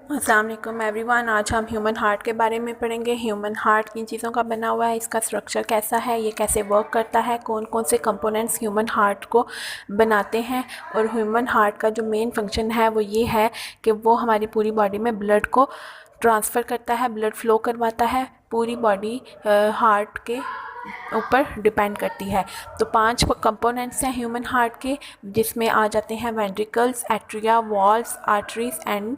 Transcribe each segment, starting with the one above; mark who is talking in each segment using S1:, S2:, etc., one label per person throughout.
S1: अस्सलाम वालेकुम एवरीवन। आज हम ह्यूमन हार्ट के बारे में पढ़ेंगे। ह्यूमन हार्ट किन चीज़ों का बना हुआ है, इसका स्ट्रक्चर कैसा है, ये कैसे वर्क करता है, कौन कौन से कंपोनेंट्स ह्यूमन हार्ट को बनाते हैं। और ह्यूमन हार्ट का जो मेन फंक्शन है वो ये है कि वो हमारी पूरी बॉडी में ब्लड को ट्रांसफ़र करता है, ब्लड फ्लो करवाता है। पूरी बॉडी हार्ट के ऊपर डिपेंड करती है। तो 5 कंपोनेंट्स हैं ह्यूमन हार्ट के, जिसमें आ जाते हैं ventricles, atria, walls, arteries and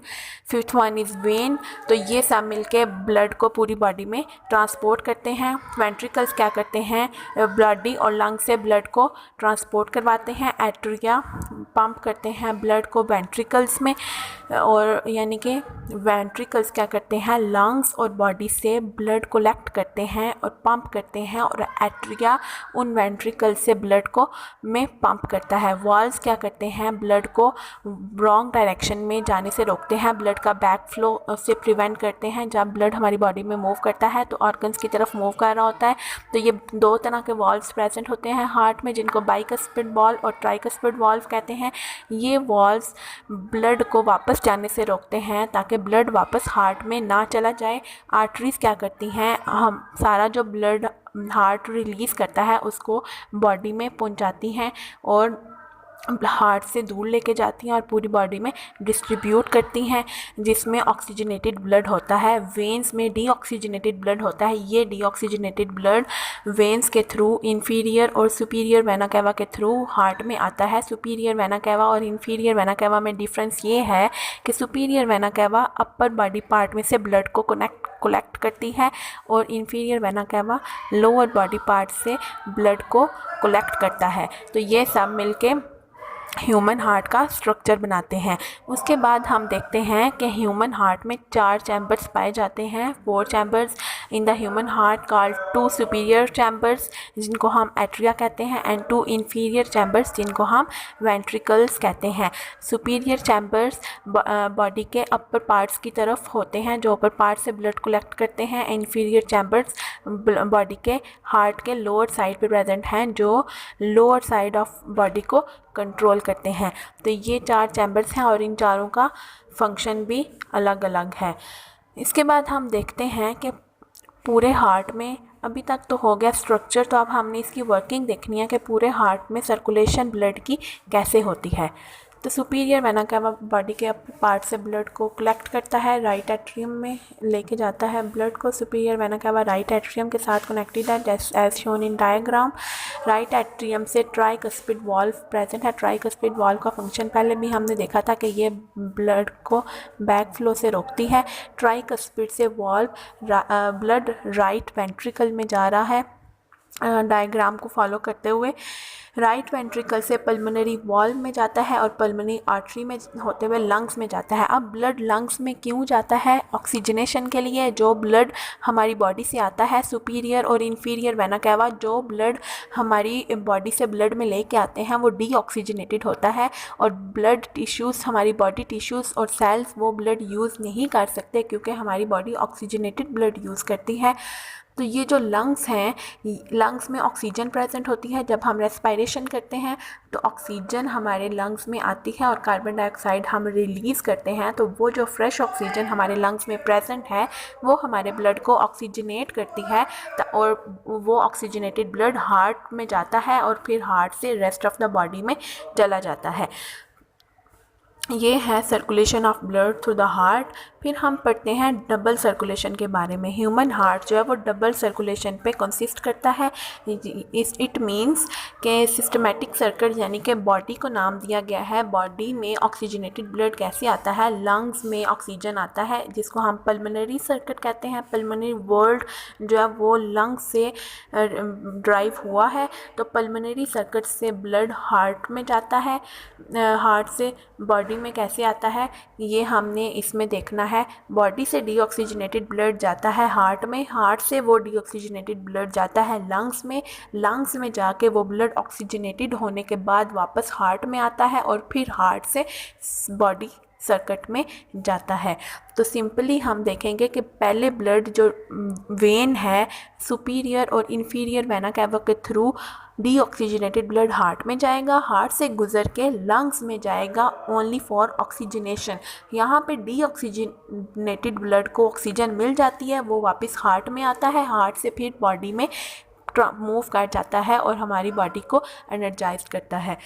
S1: fifth one is when. तो ये सब मिलके ब्लड को पूरी बॉडी में ट्रांसपोर्ट करते हैं। वेंट्रिकल्स क्या करते हैं, बॉडी और लंग से ब्लड को ट्रांसपोर्ट करवाते हैं। एट्रिया पंप करते हैं ब्लड को वेंट्रिकल्स में, और यानी कि वेंट्रिकल्स क्या करते हैं, लंग्स और बॉडी से ब्लड कलेक्ट करते हैं और पंप करते हैं, और एट्रिया उन वेंट्रिकल्स से ब्लड को में पंप करता है। वॉल्स क्या करते हैं, ब्लड को रॉन्ग डायरेक्शन में जाने से रोकते हैं, ब्लड का बैक फ्लो से प्रिवेंट करते हैं। जब ब्लड हमारी बॉडी में मूव करता है तो ऑर्गन्स की तरफ मूव कर रहा होता है। तो ये 2 तरह के वॉल्व्स प्रेजेंट होते हैं हार्ट में, जिनको बाइकस्पिड वॉल्व और ट्राइकस्पिड वॉल्व कहते हैं। ये वॉल्व्स ब्लड को वापस जाने से रोकते हैं ताकि ब्लड वापस हार्ट में ना चला जाए। आर्टरीज क्या करती हैं, हम सारा जो ब्लड हार्ट रिलीज़ करता है उसको बॉडी में पहुंचाती हैं और हार्ट से दूर लेके जाती हैं और पूरी बॉडी में डिस्ट्रीब्यूट करती हैं, जिसमें ऑक्सीजनेटेड ब्लड होता है। वेन्स में डीऑक्सीजनेटेड ब्लड होता है। ये डीऑक्सीजनेटेड ब्लड वेन्स के थ्रू इंफीरियर और सुपीरियर वेना कैवा के थ्रू हार्ट में आता है। सुपीरियर वेना कैवा और इंफीरियर वेना कैवा में डिफरेंस ये है कि superior vena cava upper body part में से ब्लड को कलेक्ट करती है, और inferior vena cava lower body part से ब्लड को कलेक्ट करता है। तो ये सब मिलके ह्यूमन हार्ट का स्ट्रक्चर बनाते हैं। उसके बाद हम देखते हैं कि ह्यूमन हार्ट में 4 चैम्बर्स पाए जाते हैं। 4 chambers in the human heart called 2 superior chambers, जिनको हम एट्रिया कहते हैं, एंड 2 इंफीरियर चैम्बर्स, जिनको हम वेंट्रिकल्स कहते हैं। सुपीरियर चैम्बर्स बॉडी के अपर पार्ट्स की तरफ होते हैं, जो अपर पार्ट से ब्लड कलेक्ट करते हैं। इंफीरियर चैम्बर्स बॉडी के हार्ट के लोअर साइड पे प्रेजेंट हैं, जो लोअर साइड ऑफ बॉडी को कंट्रोल करते हैं। तो ये 4 चैम्बर्स हैं और इन चारों का फंक्शन भी अलग अलग है। इसके बाद हम देखते हैं कि पूरे हार्ट में, अभी तक तो हो गया स्ट्रक्चर, तो अब हमने इसकी वर्किंग देखनी है कि पूरे हार्ट में सर्कुलेशन ब्लड की कैसे होती है। तो सुपीरियर वेना कैवा बॉडी के अपर पार्ट से ब्लड को कलेक्ट करता है, राइट एट्रियम में लेके जाता है ब्लड को। Superior vena cava right atrium के साथ कनेक्टेड है as shown in diagram. Right atrium से ट्राइकस्पिड वॉल्व प्रेजेंट है। ट्राइकस्पिड वॉल्व का फंक्शन पहले भी हमने देखा था कि ये ब्लड को बैक फ्लो से रोकती है। ट्राइकस्पिड से वॉल्व ब्लड राइट वेंट्रिकल में जा रहा है, डायग्राम को फॉलो करते हुए। राइट वेंट्रिकल से पल्मोनरी वॉल्व में जाता है और पल्मोनरी आर्टरी में होते हुए लंग्स में जाता है। अब ब्लड लंग्स में क्यों जाता है? ऑक्सीजनेशन के लिए। जो ब्लड हमारी बॉडी से आता है, सुपीरियर और इंफीरियर वेना कैवा जो ब्लड हमारी बॉडी से ब्लड में लेके आते हैं वो डीऑक्सीजनेटेड होता है, और ब्लड टिश्यूज़, हमारी बॉडी टिश्यूज़ और सेल्स वो ब्लड यूज़ नहीं कर सकते क्योंकि हमारी बॉडी ऑक्सीजनेटेड ब्लड यूज़ करती है। तो ये जो लंग्स हैं, लंग्स में ऑक्सीजन प्रेजेंट होती है। जब हम रेस्पिरेशन करते हैं तो ऑक्सीजन हमारे लंग्स में आती है और कार्बन डाइऑक्साइड हम रिलीज़ करते हैं। तो वो जो फ्रेश ऑक्सीजन हमारे लंग्स में प्रेजेंट है वो हमारे ब्लड को ऑक्सीजनेट करती है, और वो ऑक्सीजनेटेड ब्लड हार्ट में जाता है और फिर हार्ट से रेस्ट ऑफ द बॉडी में चला जाता है। ये है circulation of blood through the heart. फिर हम पढ़ते हैं डबल सर्कुलेशन के बारे में। ह्यूमन हार्ट जो है वो डबल सर्कुलेशन पे कंसिस्ट करता है। इट मींस कि सिस्टमेटिक सर्किट, यानी कि बॉडी को नाम दिया गया है। बॉडी में ऑक्सीजनेटेड ब्लड कैसे आता है? लंग्स में ऑक्सीजन आता है, जिसको हम पल्मोनरी सर्किट कहते हैं। पल्मोनरी वर्ड जो है वो लंग्स से ड्राइव हुआ है। तो पल्मोनरी सर्किट से ब्लड हार्ट में जाता है। हार्ट से बॉडी में कैसे आता है ये हमने इसमें देखना है। बॉडी से डीऑक्सीजनेटेड ब्लड जाता है हार्ट में, हार्ट से वो डीऑक्सीजनेटेड ब्लड जाता है लंग्स में, लंग्स में जाके वो ब्लड ऑक्सीजनेटेड होने के बाद वापस हार्ट में आता है, और फिर हार्ट से बॉडी सर्किट में जाता है। तो सिंपली हम देखेंगे कि पहले ब्लड जो वेन है सुपीरियर और इन्फीरियर वेना कैवा के थ्रू डीऑक्सीजनेटेड ब्लड हार्ट में जाएगा, हार्ट से गुजर के लंग्स में जाएगा ओनली फॉर ऑक्सीजनेशन। यहाँ पे डीऑक्सीजनेटेड ब्लड को ऑक्सीजन मिल जाती है, वो वापस हार्ट में आता है, हार्ट से फिर बॉडी में मूव कर जाता है और हमारी बॉडी को एनर्जाइज करता है।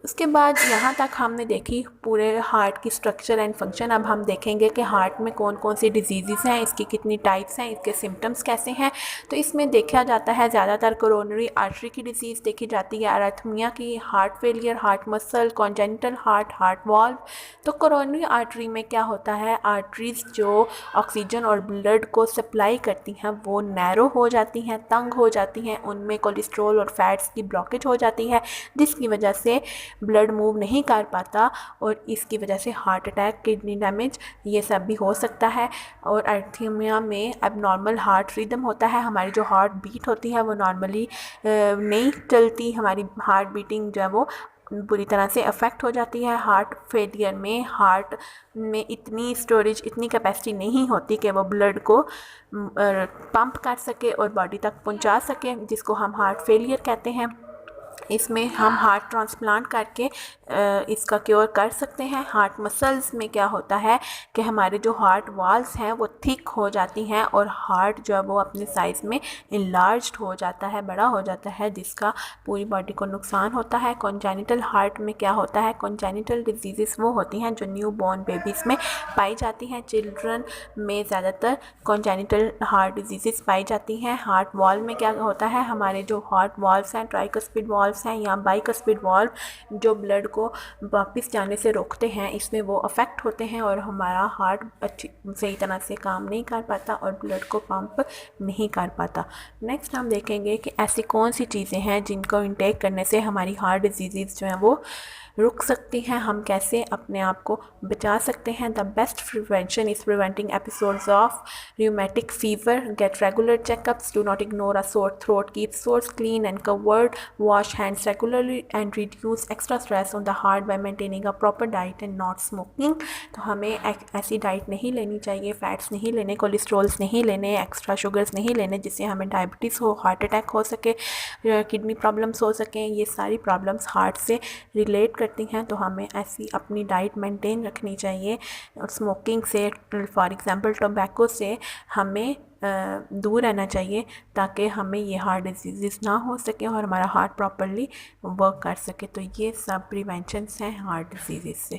S1: उसके बाद यहाँ तक हमने देखी पूरे हार्ट की स्ट्रक्चर एंड फंक्शन। अब हम देखेंगे कि हार्ट में कौन कौन सी डिजीज़ हैं, इसकी कितनी टाइप्स हैं, इसके सिम्टम्स कैसे हैं। तो इसमें देखा जाता है ज़्यादातर कोरोनरी आर्टरी की डिजीज़ देखी जाती है, अरिथमिया की, heart failure, heart muscle, congenital heart valve. तो कोरोनरी आर्टरी में क्या होता है, आर्टरीज जो ऑक्सीजन और ब्लड को सप्लाई करती हैं वो नैरो हो जाती हैं, तंग हो जाती हैं, उनमें कोलेस्ट्रॉल और फैट्स की ब्लॉकेज हो जाती है, जिसकी वजह से ब्लड मूव नहीं कर पाता और इसकी वजह से हार्ट अटैक, किडनी डैमेज ये सब भी हो सकता है। और अरिथमिया में एबनॉर्मल हार्ट रिदम होता है, हमारी जो हार्ट बीट होती है वो नॉर्मली नहीं चलती, हमारी हार्ट बीटिंग जो है वो बुरी तरह से अफेक्ट हो जाती है। हार्ट फेलियर में हार्ट में इतनी स्टोरेज, इतनी कैपेसिटी नहीं होती कि वो ब्लड को पंप कर सके और बॉडी तक पहुंचा सके, जिसको हम हार्ट फेलियर कहते हैं। इसमें हम हार्ट ट्रांसप्लांट करके इसका क्योर कर सकते हैं। हार्ट मसल्स में क्या होता है कि हमारे जो हार्ट वाल्स हैं वो थिक हो जाती हैं और हार्ट जो है वो अपने साइज़ में इनलार्ज्ड हो जाता है, बड़ा हो जाता है, जिसका पूरी बॉडी को नुकसान होता है। कॉन्जेनिटल हार्ट में क्या होता है, कॉन्जेनिटल डिजीज़ वो होती हैं जो न्यू बॉर्न बेबीज़ में पाई जाती हैं। चिल्ड्रन में ज़्यादातर कॉन्जेनिटल हार्ट डिजीज़ पाई जाती हैं। हार्ट वाल्व में क्या होता है, हमारे जो हार्ट वाल्व्स हैं, ट्राइकस्पिड वाल्व्स हैं या बाइकस्पिड वाल्व जो ब्लड को वापस जाने से रोकते हैं, इसमें वो अफेक्ट होते हैं और हमारा हार्ट अच्छी सही तरह से काम नहीं कर पाता और ब्लड को पंप नहीं कर पाता। नेक्स्ट हम देखेंगे कि ऐसी कौन सी चीज़ें हैं जिनको इंटेक करने से हमारी हार्ट डिजीज़ जो हैं वो रुक सकती हैं, हम कैसे अपने आप को बचा सकते हैं। The best prevention is preventing episodes of rheumatic fever, get regular checkups, do not ignore a sore throat, keep sores clean and covered, wash hands regularly and reduce extra stress on the heart by maintaining a proper diet and not smoking। तो हमें ऐसी diet नहीं लेनी चाहिए, fats नहीं लेने, cholesterols नहीं लेने, एक्स्ट्रा शुगर्स नहीं लेने जिससे हमें डायबिटीज़ हो, हार्ट अटैक हो सके, किडनी प्रॉब्लम्स हो सकें। ये सारी प्रॉब्लम्स हार्ट से रिलेट करती हैं, तो हमें ऐसी अपनी डाइट मेंटेन रखनी चाहिए। और स्मोकिंग से, फॉर एग्ज़ाम्पल टोबैको से हमें दूर रहना चाहिए ताकि हमें ये हार्ट डिजीज़ ना हो सके और हमारा हार्ट प्रॉपरली वर्क कर सके। तो ये सब प्रिवेंशंस हैं हार्ट डिजीज़ से।